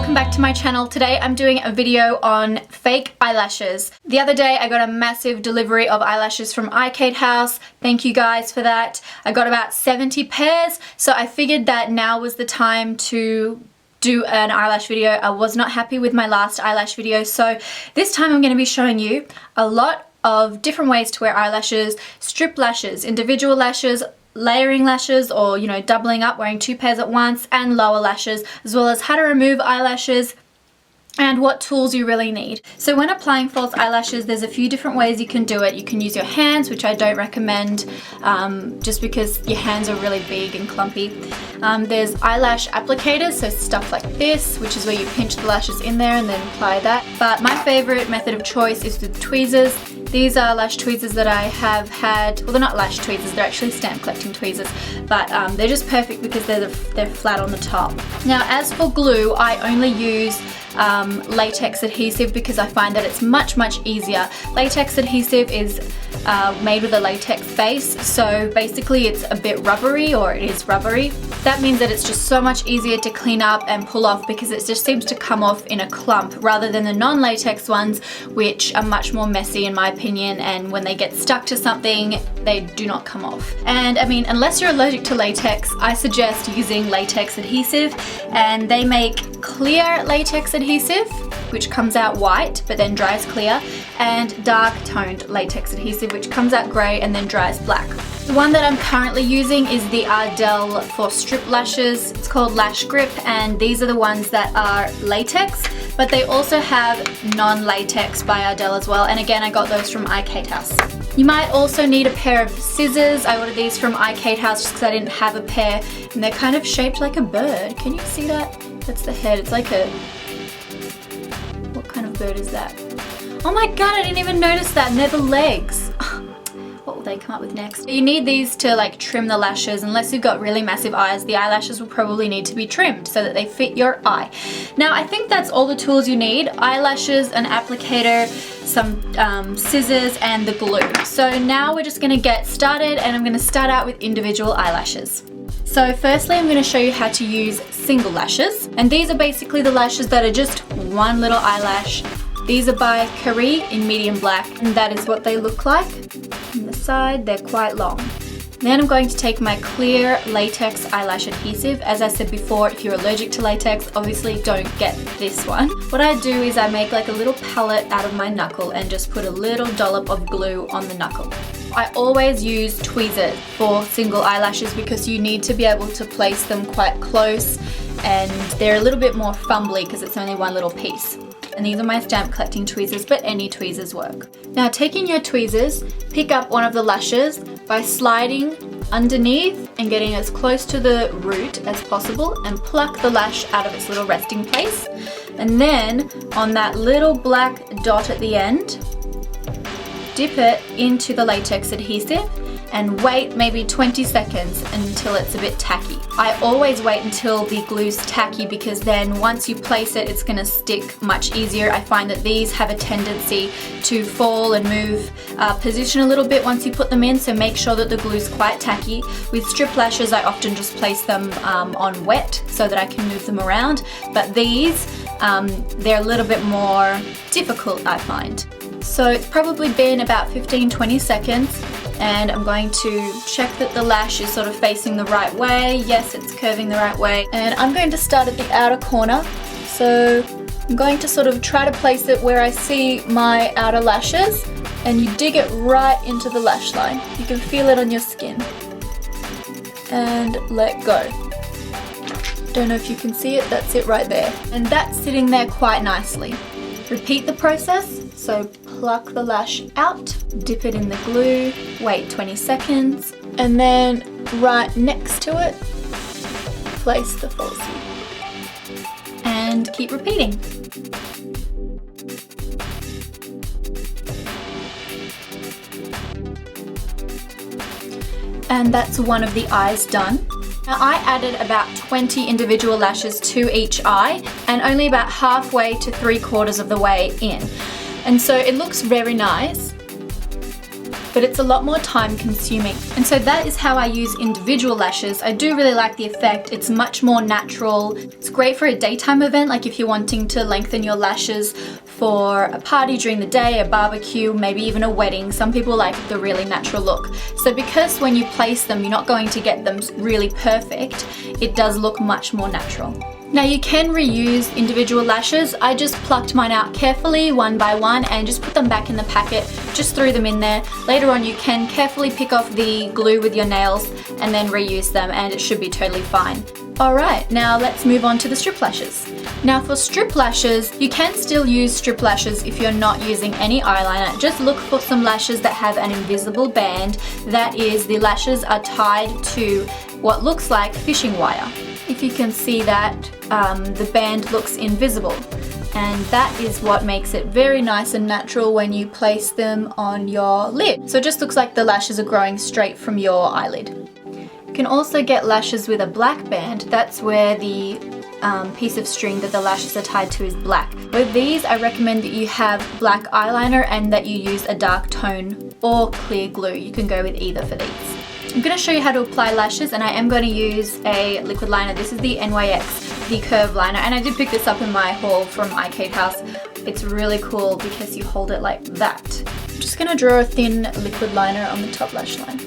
welcome back to my channel. Today I'm doing a video on fake eyelashes. The other day I got a massive delivery of eyelashes from Eyelash House. Thank you guys for that. I got about 70 pairs, so I figured that now was the time to do an eyelash video. I was not happy with my last eyelash video, so this time I'm going to be showing you a lot of different ways to wear eyelashes, strip lashes, individual lashes, layering lashes, or doubling up, wearing 2 pairs at once, and lower lashes, as well as how to remove eyelashes and what tools you really need. So when applying false eyelashes, there's a few different ways you can do it. You can use your hands, which I don't recommend just because your hands are really big and clumpy. There's eyelash applicators, so stuff like this, which is where you pinch the lashes in there and then apply that. But my favorite method of choice is with tweezers. These are lash tweezers that I have had, well, they're not lash tweezers, they're actually stamp collecting tweezers, but they're just perfect because they're flat on the top. Now, as for glue, I only use latex adhesive because I find that it's much easier. Latex adhesive is made with a latex base, so basically it's a bit rubbery, or it is rubbery. That means that it's just so much easier to clean up and pull off because it just seems to come off in a clump rather than the non-latex ones, which are much more messy in my opinion, and when they get stuck to something they do not come off. And I mean, unless you're allergic to latex, I suggest using latex adhesive, and they make clear latex adhesive, which comes out white but then dries clear, and dark toned latex adhesive, which comes out grey and then dries black. The one that I'm currently using is the Ardell for strip lashes. It's called Lash Grip, and these are the ones that are latex, but they also have non-latex by Ardell as well, and again I got those from Eyelash House. You might also need a pair of scissors. I ordered these from Eyelash House just because I didn't have a pair, and they're kind of shaped like a bird. Can you see that? That's the head. It's like a... what kind of bird is that? Oh my god, I didn't even notice that, and they're the legs. What will they come up with next? You need these to like trim the lashes. Unless you've got really massive eyes, the eyelashes will probably need to be trimmed so that they fit your eye. Now I think that's all the tools you need: eyelashes, an applicator, some scissors, and the glue. So now we're just going to get started, and I'm going to start out with individual eyelashes. So firstly I'm going to show you how to use single lashes, and these are basically the lashes that are just one little eyelash. These are by Carie in medium black, and that is what they look like. On the side, they're quite long. Then I'm going to take my clear latex eyelash adhesive. As I said before, if you're allergic to latex, obviously don't get this one. What I do is I make like a little palette out of my knuckle and just put a little dollop of glue on the knuckle. I always use tweezers for single eyelashes because you need to be able to place them quite close, and they're a little bit more fumbly because it's only one little piece. And these are my stamp collecting tweezers, but any tweezers work. Now taking your tweezers, pick up one of the lashes by sliding underneath and getting as close to the root as possible, and pluck the lash out of its little resting place. And then on that little black dot at the end, dip it into the latex adhesive and wait maybe 20 seconds until it's a bit tacky. I always wait until the glue's tacky because then once you place it, it's going to stick much easier. I find that these have a tendency to fall and move position a little bit once you put them in, so make sure that the glue's quite tacky. With strip lashes I often just place them on wet so that I can move them around, but these, they're a little bit more difficult, I find. So it's probably been about 15-20 seconds, and I'm going to check that the lash is sort of facing the right way. Yes, it's curving the right way. And I'm going to start at the outer corner. So I'm going to sort of try to place it where I see my outer lashes, and you dig it right into the lash line. You can feel it on your skin. And let go. Don't know if you can see it, that's it right there. And that's sitting there quite nicely. Repeat the process. So pluck the lash out, dip it in the glue, wait 20 seconds, and then right next to it, place the falsie. And keep repeating. And that's one of the eyes done. Now I added about 20 individual lashes to each eye, and only about halfway to 3/4 of the way in. And so it looks very nice, but it's a lot more time consuming. And so that is how I use individual lashes. I do really like the effect. It's much more natural. It's great for a daytime event, like if you're wanting to lengthen your lashes for a party during the day, a barbecue, maybe even a wedding. Some people like the really natural look. So because when you place them, you're not going to get them really perfect, it does look much more natural. Now you can reuse individual lashes. I just plucked mine out carefully one by one and just put them back in the packet, just threw them in there. Later on you can carefully pick off the glue with your nails and then reuse them, and it should be totally fine. Alright, now let's move on to the strip lashes. Now for strip lashes, you can still use strip lashes if you're not using any eyeliner. Just look for some lashes that have an invisible band. That is, the lashes are tied to what looks like fishing wire. If you can see that, the band looks invisible. And that is what makes it very nice and natural when you place them on your lid. So it just looks like the lashes are growing straight from your eyelid. You can also get lashes with a black band. That's where the piece of string that the lashes are tied to is black. With these, I recommend that you have black eyeliner and that you use a dark tone or clear glue. You can go with either for these. I'm going to show you how to apply lashes, and I am going to use a liquid liner. This is the NYX The Curve Liner, and I did pick this up in my haul from iCade House. It's really cool because you hold it like that. I'm just going to draw a thin liquid liner on the top lash line.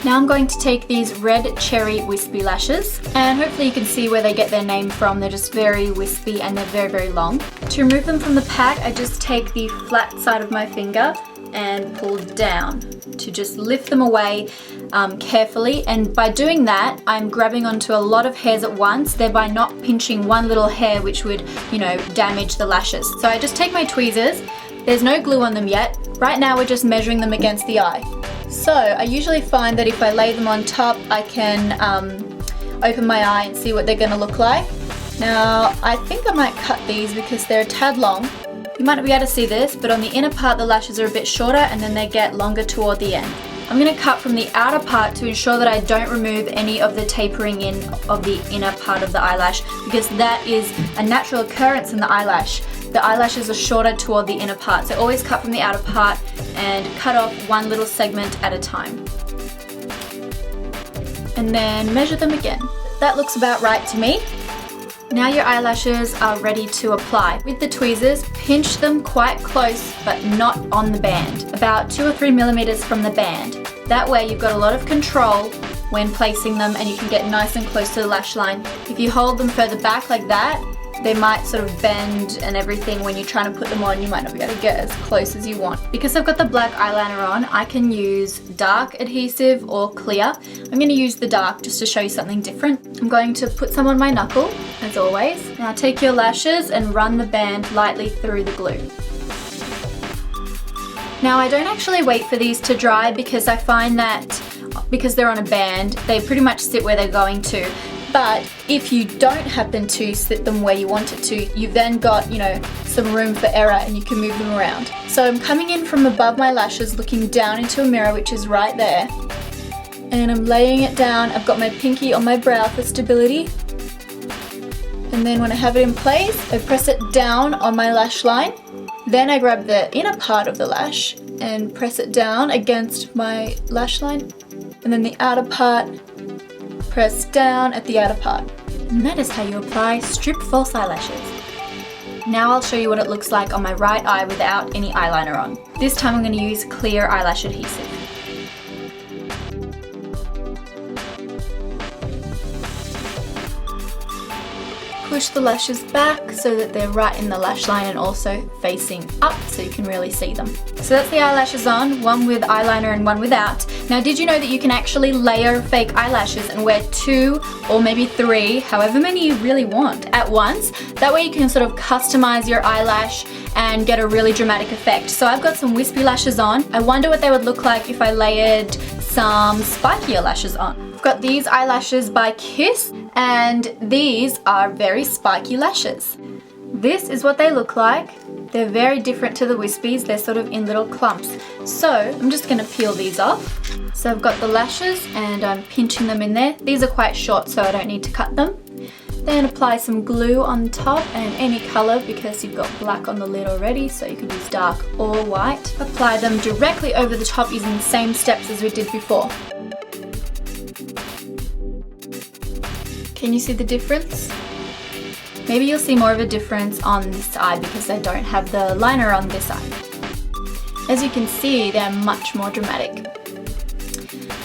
Now I'm going to take these red Cherry WSP Lashes, and hopefully you can see where they get their name from. They're just very wispy and they're very, very long. To remove them from the pack, I just take the flat side of my finger and pull down to just lift them away carefully. And by doing that, I'm grabbing onto a lot of hairs at once, thereby not pinching one little hair which would, damage the lashes. So I just take my tweezers. There's no glue on them yet. Right now we're just measuring them against the eye. So I usually find that if I lay them on top, I can open my eye and see what they're going to look like. Now I think I might cut these because they're a tad long. You might not be able to see this, but on the inner part the lashes are a bit shorter and then they get longer toward the end. I'm going to cut from the outer part to ensure that I don't remove any of the tapering in of the inner part of the eyelash, because that is a natural occurrence in the eyelash. The eyelashes are shorter toward the inner part, so always cut from the outer part and cut off one little segment at a time. And then measure them again. That looks about right to me. Now your eyelashes are ready to apply. With the tweezers, pinch them quite close but not on the band, about 2 or 3 millimeters from the band. That way you've got a lot of control when placing them and you can get nice and close to the lash line. If you hold them further back like that, they might sort of bend and everything. When you're trying to put them on, you might not be able to get as close as you want. Because I've got the black eyeliner on, I can use dark adhesive or clear. I'm going to use the dark just to show you something different. I'm going to put some on my knuckle, as always. Now take your lashes and run the band lightly through the glue. Now I don't actually wait for these to dry, because I find that because they're on a band, they pretty much sit where they're going to. But if you don't happen to sit them where you want it to, you've then got, some room for error and you can move them around. So I'm coming in from above my lashes, looking down into a mirror, which is right there. And I'm laying it down. I've got my pinky on my brow for stability. And then when I have it in place, I press it down on my lash line. Then I grab the inner part of the lash and press it down against my lash line. And then the outer part, press down at the outer part. And that is how you apply strip false eyelashes. Now I'll show you what it looks like on my right eye without any eyeliner on. This time I'm going to use clear eyelash adhesive. Push the lashes back so that they're right in the lash line and also facing up so you can really see them. So that's the eyelashes on, one with eyeliner and one without. Now did you know that you can actually layer fake eyelashes and wear 2 or maybe 3, however many you really want, at once? That way you can sort of customize your eyelash and get a really dramatic effect. So I've got some wispy lashes on. I wonder what they would look like if I layered some spikier lashes on. I've got these eyelashes by Kiss, and these are very spiky lashes. This is what they look like. They're very different to the wispies. They're sort of in little clumps. So I'm just going to peel these off. So I've got the lashes and I'm pinching them in there. These are quite short, so I don't need to cut them. Then apply some glue on top and any color because you've got black on the lid already, so you can use dark or white. Apply them directly over the top using the same steps as we did before. Can you see the difference? Maybe you'll see more of a difference on this eye because I don't have the liner on this eye. As you can see, they're much more dramatic.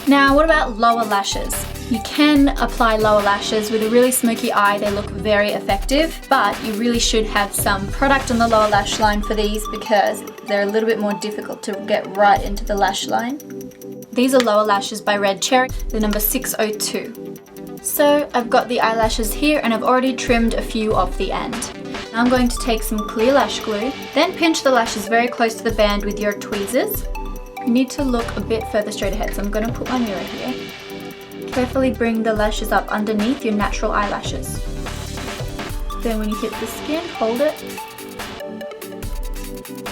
Now, what about lower lashes? You can apply lower lashes with a really smoky eye. They look very effective, but you really should have some product on the lower lash line for these because they're a little bit more difficult to get right into the lash line. These are lower lashes by Red Cherry, the number 602. So I've got the eyelashes here and I've already trimmed a few off the end. Now I'm going to take some clear lash glue, then pinch the lashes very close to the band with your tweezers. You need to look a bit further straight ahead, so I'm going to put my mirror here. Carefully bring the lashes up underneath your natural eyelashes. Then when you hit the skin, hold it.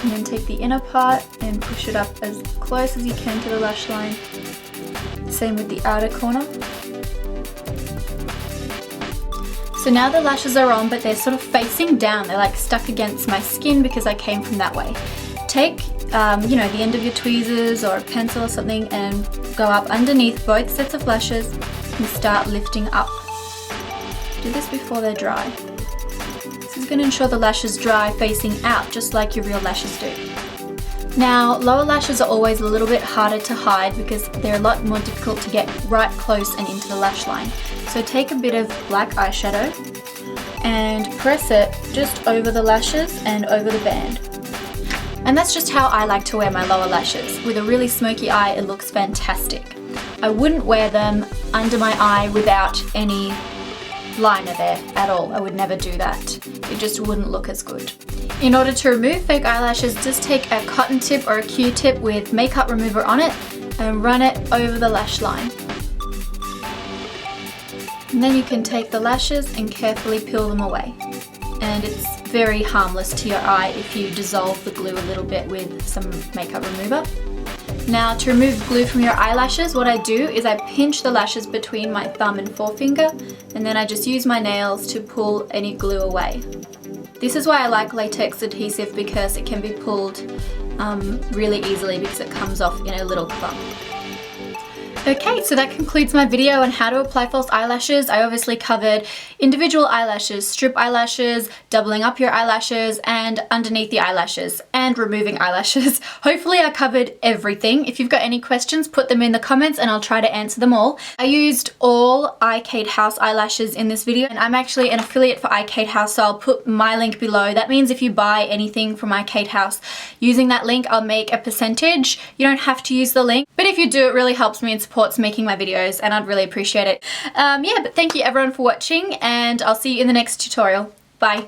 And then take the inner part and push it up as close as you can to the lash line. Same with the outer corner. So now the lashes are on, but they're sort of facing down. They're like stuck against my skin because I came from that way. Take, the end of your tweezers or a pencil or something and go up underneath both sets of lashes and start lifting up. Do this before they're dry. This is going to ensure the lashes dry facing out, just like your real lashes do. Now, lower lashes are always a little bit harder to hide because they're a lot more difficult to get right close and into the lash line. So take a bit of black eyeshadow and press it just over the lashes and over the band. And that's just how I like to wear my lower lashes. With a really smoky eye, it looks fantastic. I wouldn't wear them under my eye without any liner there at all. I would never do that. It just wouldn't look as good. In order to remove fake eyelashes, just take a cotton tip or a Q-tip with makeup remover on it and run it over the lash line. And then you can take the lashes and carefully peel them away. And it's very harmless to your eye if you dissolve the glue a little bit with some makeup remover. Now, to remove glue from your eyelashes, what I do is I pinch the lashes between my thumb and forefinger, and then I just use my nails to pull any glue away. This is why I like latex adhesive, because it can be pulled really easily because it comes off in a little clump. Okay, so that concludes my video on how to apply false eyelashes. I obviously covered individual eyelashes, strip eyelashes, doubling up your eyelashes, and underneath the eyelashes, and removing eyelashes. Hopefully I covered everything. If you've got any questions, put them in the comments and I'll try to answer them all. I used all iCade House eyelashes in this video, and I'm actually an affiliate for iCade House, so I'll put my link below. That means if you buy anything from iCade House using that link, I'll make a percentage. You don't have to use the link, but if you do, it really helps me and supports making my videos, and I'd really appreciate it. But thank you everyone for watching, and I'll see you in the next tutorial. Bye.